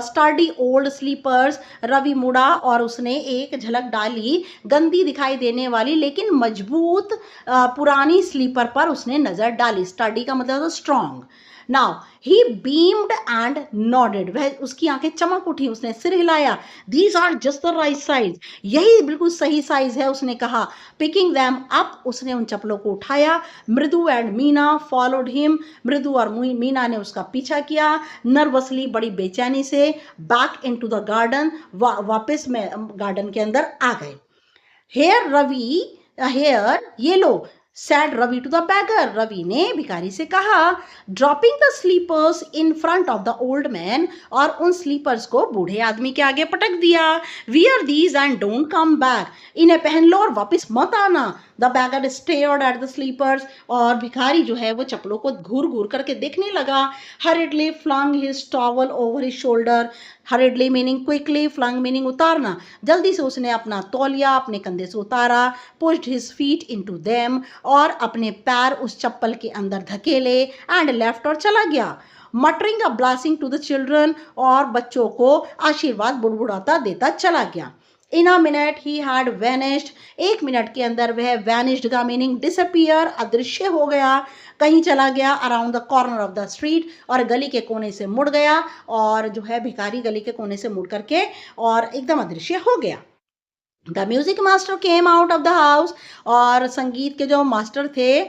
sturdy old sleepers। Ravi मुड़ा और उसने एक झलक डाली गंदी दिखाई देने वाली लेकिन मजबूत पुरानी स्लीपर पर उसने नजर डाली। स्टडी का मतलब strong. Now he beamed and nodded. वह, उसकी आंखें चमक उठी, उसने सिर हिलाया। These are just the right size. यही बिल्कुल सही साइज है, उसने कहा। Picking them up. उसने उन चप्पलों को उठाया। मृदु एंड मीना फॉलोड हिम। मृदु और मीना ने उसका पीछा किया। नर्वसली, बड़ी बेचैनी से। Back into the garden. वापस में गार्डन के अंदर आ गए। हेयर रवि, हेयर, ये लो, said Ravi to the beggar. Ravi ने भिखारी से कहा। Dropping the slippers in front of the old man. और उन स्लीपर्स को बूढ़े आदमी के आगे पटक दिया। Wear these and don't come back. इन्हें पहन लो और वापस मत आना। The beggar stared at the slippers, और भिखारी जो है वो चप्पलों को घूर घूर करके देखने लगा. Hurriedly flung his towel over his shoulder. Hurriedly meaning quickly, flung meaning उतारना. जल्दी से उसने अपना तौलिया अपने कंधे से उतारा. Pushed his feet into them, और अपने पैर उस चप्पल के अंदर धकेले. And left, और चला गया. Muttering a blessing to the children, और बच्चों को आशीर्वाद बुड़बुड़ाता देता चला गया. In a minute he had vanished, 1 मिनट के अंदर वह वैनिश्ड का मीनिंग डिसअपियर, अदृश्य हो गया, कहीं चला गया. Around the corner of the street, और गली के कोने से मुड़ गया, और जो है भिखारी गली के कोने से मुड़ करके और एकदम अदृश्य हो गया. The music master came out of the house, और संगीत के जो मास्टर थे,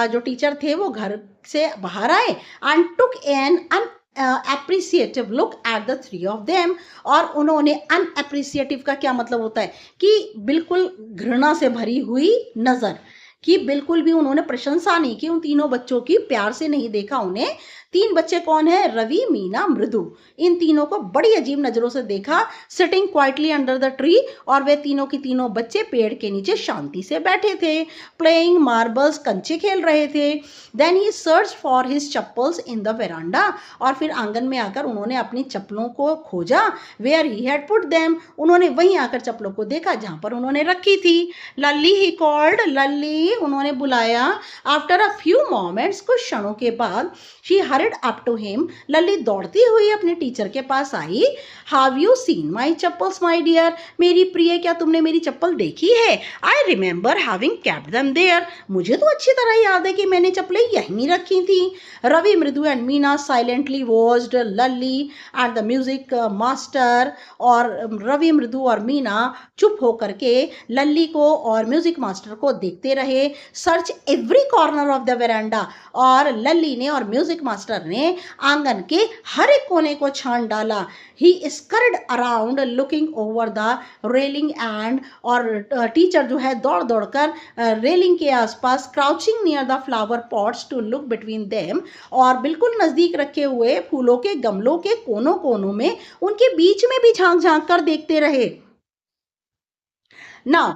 जो टीचर थे, वो घर से बाहर आए. And took an unappreciative look at the three of them, और उन्होंने अनएप्रिसिएटिव का क्या मतलब होता है कि बिल्कुल घृणा से भरी हुई नजर, कि बिल्कुल भी उन्होंने प्रशंसा नहीं की उन तीनों बच्चों की, प्यार से नहीं देखा उन्हें. 3 बच्चे कौन है? रवि, मीना, मृदु. इन तीनों को बड़ी अजीब नजरों से देखा. Sitting quietly under the tree, और वे तीनों की तीनों बच्चे पेड़ के नीचे शांति से बैठे थे. प्लेइंग मार्बल्स, कंचे खेल रहे थे. Then he search for his chappals in the veranda, और फिर आंगन में आकर उन्होंने अपनी चप्पलों को खोजा. Where he had put them, उन्होंने वहीं आकर चप्पलों को देखा जहां पर उन्होंने रखी थी. लल्ली ही कॉल्ड, लल्ली, उन्होंने बुलाया. आफ्टर अ फ्यू मोमेंट्स, कुछ क्षणों के बाद, she hurried up to him, Lalli दौड़ती हुई अपने टीचर के पास आई. Have you seen my chappals my dear, मेरी प्रिय, क्या तुमने मेरी चप्पल देखी है? I remember having kept them there, मुझे तो अच्छी तरह याद है कि मैंने चप्पलें यहीं रखी थी. रवि, मृदु and Meena silently watched Lalli and the music master, और रवि, मृदु और मीना चुप होकर के लल्ली को और म्यूजिक मास्टर को देखते रहे. Search every corner of the veranda, और लल्ली ने और म्यूजिक मास्टर ने आंगन के हर एक कोने को छान डाला. He scurried around looking over the railing and, और टीचर जो है दौड़ दौड़ कर रेलिंग के आसपास, crouching near the flower pots to look between them, और बिल्कुल नजदीक रखे हुए फूलों के गमलों के कोनों कोनों में, उनके बीच में भी झांक झांक कर देखते रहे. नाउ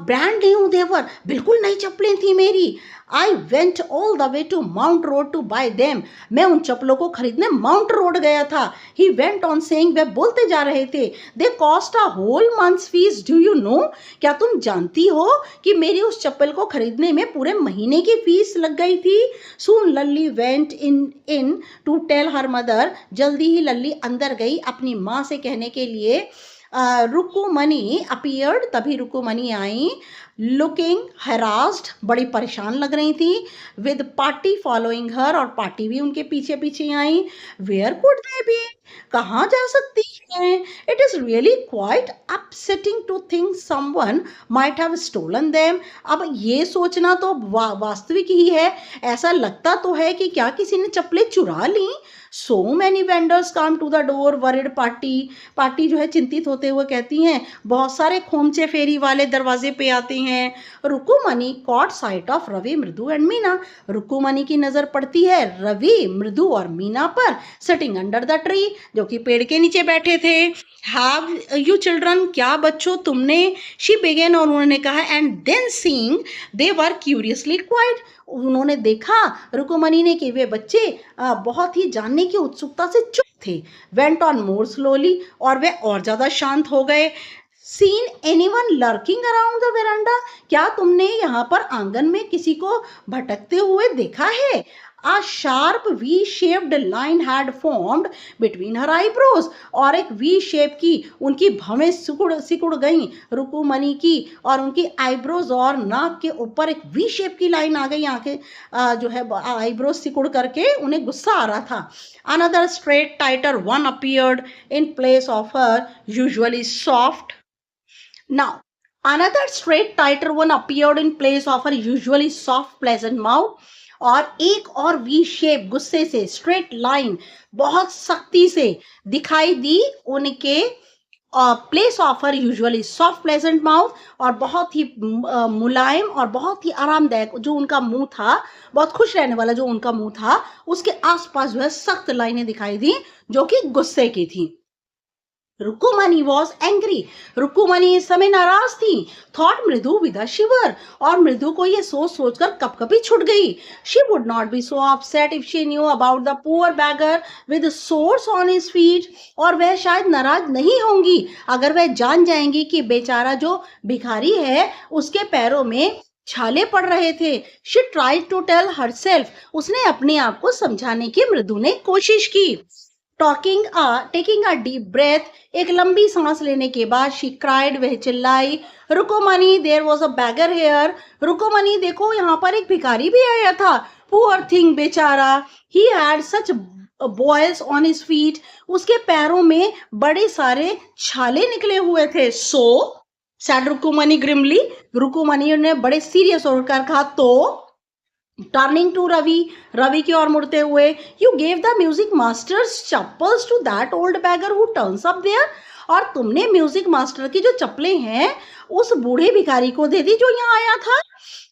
ब्रांड न्यू देवर, बिल्कुल नई चप्पलें थी मेरी. I went all the way to Mount Road to buy them, मैं उन चप्पलों को खरीदने माउंट रोड गया था. ही वेंट ऑन सेइंग, वे बोलते जा रहे थे, they cost a whole month's fees, do you know, क्या तुम जानती हो कि मेरी उस चप्पल को खरीदने में पूरे महीने की फीस लग गई थी. Soon Lalli went in to tell her mother, जल्दी ही लल्ली अंदर गई अपनी माँ से कहने के लिए. रुकुमनी अपीयर्ड, तभी रुकुमनी आई. लुकिंग हरास्ड, बड़ी परेशान लग रही थी. विद पार्टी फॉलोइंग हर, और पार्टी भी उनके पीछे पीछे आई. वेयर कुड दे बी, कहाँ जा सकती हैं? It is really quite upsetting to think someone might have stolen them, अब ये सोचना तो वास्तविक ही है. ऐसा लगता तो है कि क्या किसी ने चप्पलें चुरा ली. So many vendors come to the door, worried party जो है चिंतित होते हुए कहती हैं, बहुत सारे खोमचे फेरी वाले दरवाजे पे आते हैं. रुकुमनी caught sight of रवि, मृदु एंड मीना, रुकुमनी की नजर पड़ती है रवि, मृदु और मीना पर. सिटिंग अंडर द ट्री, जो कि पेड़ के नीचे बैठे थे. हैव यू चिल्ड्रन, क्या बच्चों तुमने, शी बिगेन, और उन्होंने कहा. And then seeing they were curiously quiet, उन्होंने देखा रुकुमनी ने कि वे बच्चे बहुत ही जानने की उत्सुकता से चुप थे. वेंट ऑन मोर स्लोली, और वे और ज्यादा शांत हो गए. Seen anyone lurking around the veranda, क्या तुमने यहाँ पर आंगन में किसी को भटकते हुए देखा है. A sharp V-shaped line had formed between her eyebrows, और एक V शेप की उनकी भवें सिकुड़ गई रुकुमनी की, और उनकी आईब्रोज और नाक के ऊपर एक V शेप की लाइन आ गई. आंखें जो है आईब्रोज सिकुड़ करके उन्हें गुस्सा आ रहा था. Another straight tighter one appeared in place of her usually soft. Now, another straight tighter one appeared in place of her usually soft pleasant mouth, और एक और वी शेप गुस्से से स्ट्रेट लाइन बहुत सख्ती से दिखाई दी उनके place of her usually soft pleasant mouth, और बहुत ही मुलायम और बहुत ही आरामदायक जो उनका मुंह था, बहुत खुश रहने वाला जो उनका मुंह था, उसके आसपास जो है सख्त लाइनें दिखाई दी जो कि गुस्से की थी. रुकुमनी वॉज एंग्री। रुकुमनी इस समय नाराज थी। थॉट मृदु विद अ शिवर, और मृदु को ये सोच सोचकर कपकपी छुट गई। She would not be so upset if she knew about the poor beggar with sores on his feet, और वह शायद नाराज नहीं होंगी अगर वह जान जाएंगी कि बेचारा जो भिखारी है उसके पैरों में छाले पड़ रहे थे। She tried to tell herself, उसने अपने आप को समझाने की मृदु ने कोशिश की। टेकिंग अ डीप ब्रेथ, एक लंबी सांस लेने के बाद शी क्राइड, वह चिल्लाई, Rukmani, there was a beggar here. Rukmani, देखो यहाँ पर एक भिखारी भी आया था। पुअर थिंग, बेचारा, he had such boils on his feet, उसके पैरों में बड़े सारे छाले निकले हुए थे। सो सैड रुकुमनी ग्रिमली, रुकुमनी ने बड़े सीरियस होकर कहा, तो टर्निंग टू रवि, रवि की ओर मुड़ते हुए, you gave the music master's chappals to that old beggar who turns up there, और तुमने म्यूजिक मास्टर की जो चप्पलें हैं उस बूढ़े भिखारी को दे दी जो यहाँ आया था।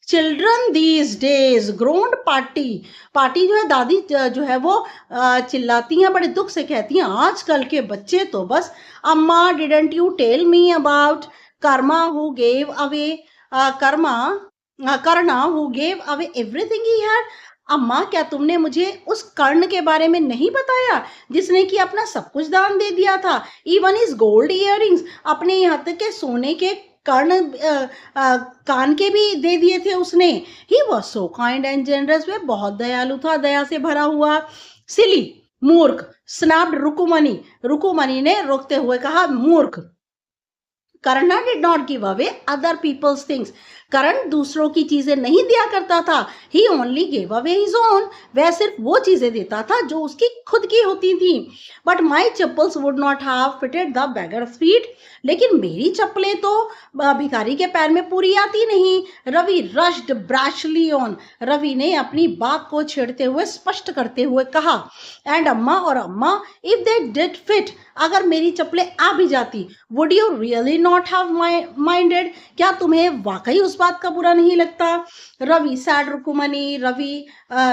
Children these days ग्रोन्ड party, party जो है दादी जो है वो चिल्लाती हैं, बड़े दुख से कहती हैं, आजकल के बच्चे तो बस, अम्मा didn't you tell me about Karma who gave away, Karna who gave away everything he had. अम्मा, क्या तुमने मुझे उस कर्ण के बारे में नहीं बताया जिसने कि अपना सब कुछ दान दे दिया था, इवन इज गोल्ड इयररिंग्स, अपने यहाँ तक के सोने के कर्ण कान के भी दे दिए थे उसने। He was so kind and generous, वह बहुत दयालु था, दया से भरा हुआ। सिली, मूर्ख, स्नैप्ड रुकुमनी, रुकुमनी ने रोकते हुए कहा, मूर्ख। Karna did not give away other people's things. करण दूसरों की चीजें नहीं दिया करता था। He only gave away his own. वह सिर्फ वो चीजें देता था जो उसकी खुद की होती थी। But my chappals would not have fitted the beggar's feet. लेकिन मेरी चप्पलें तो भिखारी के पैर में पूरी आती नहीं। Ravi rushed brashly on. Ravi ने अपनी बात को छेड़ते हुए स्पष्ट करते हुए कहा, and अम्मा, और अम्मा, if they did fit, अगर मेरी चप्पलें आ भी जाती, would you really not have minded, क्या तुम्हें वाकई उस बात का बुरा नहीं लगता? रवि सैड रुकुमनी,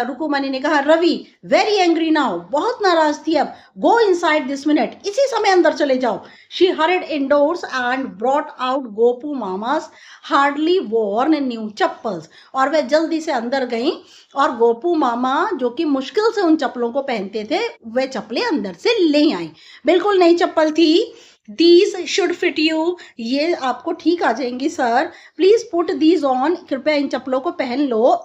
रुकुमनी ने कहा, रवि वेरी एंग्री नाउ, बहुत नाराज थी अब, गो इनसाइड दिस मिनट, इसी समय अंदर चले जाओ। She hurried indoors and brought out Gopu Mama's hardly worn new chappals, और वह जल्दी से अंदर गई और गोपू मामा जो कि मुश्किल से उन चप्पलों को पहनते थे वह चप्पलें अंदर से ले आई। बिल्कुल नई चप्पल थी। दीज शुड फिट यू, ये आपको ठीक आ जाएंगी sir, please put these on, कृपया इन चप्पलों को पहन लो।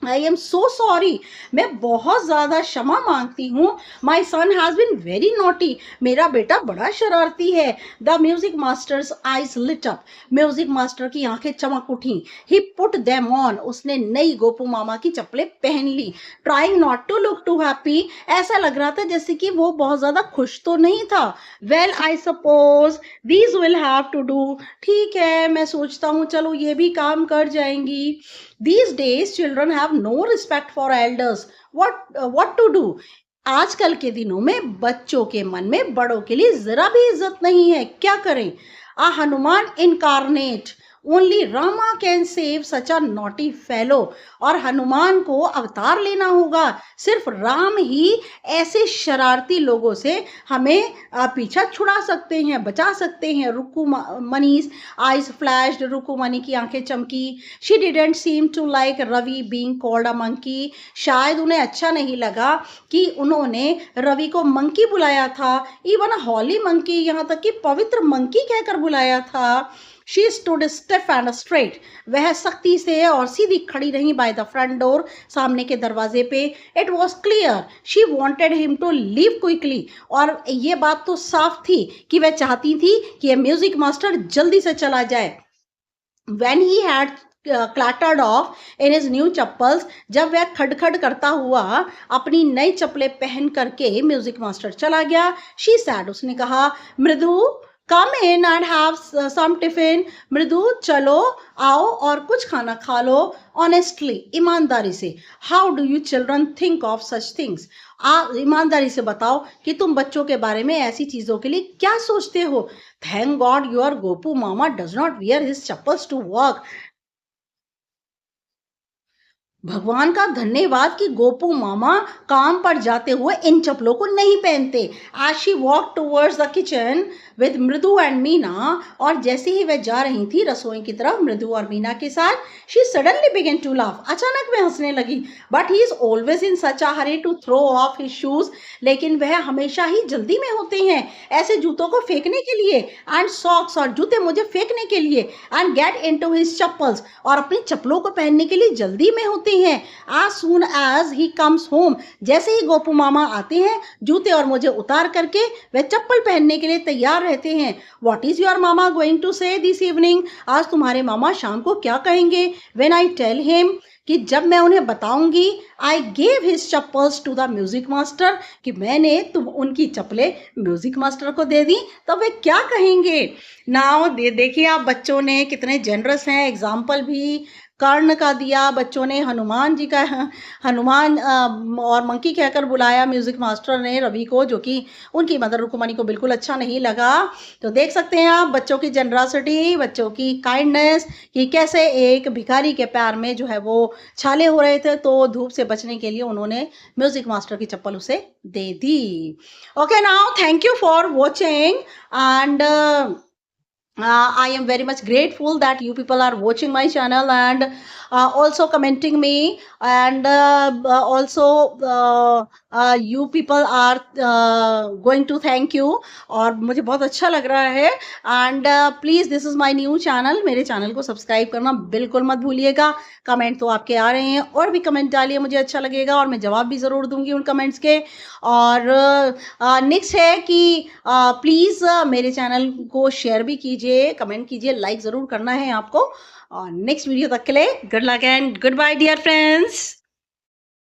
आई एम सो सॉरी, मैं बहुत ज्यादा क्षमा मांगती हूँ। My son has been very naughty, मेरा बेटा बड़ा शरारती है। The music master's eyes lit up, music master की आंखें चमक उठी। ही पुट देम ऑन, उसने नई गोपू मामा की चप्पलें पहन ली। Trying not to look too happy, ऐसा लग रहा था जैसे कि वो बहुत ज्यादा खुश तो नहीं था। Well I suppose these will have to do, ठीक है मैं सोचता हूँ चलो ये भी काम कर जाएंगी। These days children have no respect for elders. What to do? आजकल के दिनों में बच्चों के मन में बड़ों के लिए जरा भी इज्जत नहीं है, क्या करें? A Hanuman incarnate, only Rama can save such a naughty fellow, और हनुमान को अवतार लेना होगा, सिर्फ राम ही ऐसे शरारती लोगों से हमें पीछा छुड़ा सकते हैं, बचा सकते हैं। रुकुमनी's eyes flashed, रुकुमनी की आंखें चमकी। She didn't seem to like Ravi being called a monkey, शायद उन्हें अच्छा नहीं लगा कि उन्होंने रवि को मंकी बुलाया था। इवन हॉली मंकी, यहाँ तक कि पवित्र मंकी कहकर बुलाया था। She stood stiff and straight, वह सख्ती से और सीधी खड़ी रही by the front door, सामने के दरवाजे पे। It was clear she wanted him to leave quickly, और ये बात तो साफ थी कि वह चाहती थी कि यह म्यूजिक मास्टर जल्दी से चला जाए। When he had clattered off in his new chappals, जब वह खड़खड़ करता हुआ अपनी नई चप्पलें पहन करके म्यूजिक मास्टर चला गया, she said, उसने कहा, Mridu come in and have some tiffin, Mridu चलो आओ और कुछ खाना खा लो। ऑनेस्टली, ईमानदारी से, how do you children think of such things, ईमानदारी से बताओ कि तुम बच्चों के बारे में ऐसी चीजों के लिए क्या सोचते हो। Thank God your Gopu Mama does not wear his chappals to work, भगवान का धन्यवाद कि गोपू मामा काम पर जाते हुए इन चप्पलों को नहीं पहनते। As she walk towards the kitchen with Mridu and Meena, और जैसे ही वह जा रही थी रसोई की तरफ मृदु और मीना के साथ, she suddenly began to laugh, अचानक वह हंसने लगी। But he is always in such a hurry to throw off his shoes, लेकिन वह हमेशा ही जल्दी में होते हैं ऐसे जूतों को फेंकने के लिए, एंड सॉक्स, और जूते मुझे फेंकने के लिए, and get into his chappals, और अपनी चप्पलों को पहनने के लिए जल्दी में होते हैं। as soon as he comes home, जैसे ही गोपू मामा आते हैं जूते और मोजे उतार करके वे चप्पल पहनने के लिए तैयार रहते हैं। What is your mama going to say this evening? आज तुम्हारे मामा शाम को क्या कहेंगे? When I tell him, कि जब मैं उन्हें बताऊंगी, I gave his chappals to the music master, कि मैंने तुम उनकी चप्पलें म्यूजिक मास्टर को दे दी, तब वे क्या कहेंगे? नाउ देखिए आप बच्चों ने कितने जेनरस हैं। एग्जाम्पल भी कर्ण का दिया बच्चों ने, हनुमान जी का, हनुमान और मंकी कहकर बुलाया म्यूजिक मास्टर ने रवि को, जो कि उनकी मदर रुक्मणी को बिल्कुल अच्छा नहीं लगा। तो देख सकते हैं आप बच्चों की जनरसिटी, बच्चों की काइंडनेस, कि कैसे एक भिखारी के पैर में जो है वो छाले हो रहे थे, तो धूप से बचने के लिए उन्होंने म्यूजिक मास्टर की चप्पल उसे दे दी। Okay, now thank you for watching, and I am very much grateful that you people are watching my channel, and also commenting me, and you people are going to thank you, और मुझे बहुत अच्छा लग रहा है। And please, this is my new channel, मेरे channel को subscribe करना बिल्कुल मत भूलिएगा। कमेंट तो आपके आ रहे हैं, और भी कमेंट डालिए, मुझे अच्छा लगेगा, और मैं जवाब भी ज़रूर दूंगी उन कमेंट्स के। और नेक्स्ट है कि प्लीज़ मेरे चैनल को शेयर भी कीजिए, कमेंट कीजिए, लाइक ज़रूर करना है आपको। और नेक्स्ट वीडियो तक के लिए good luck and goodbye dear friends.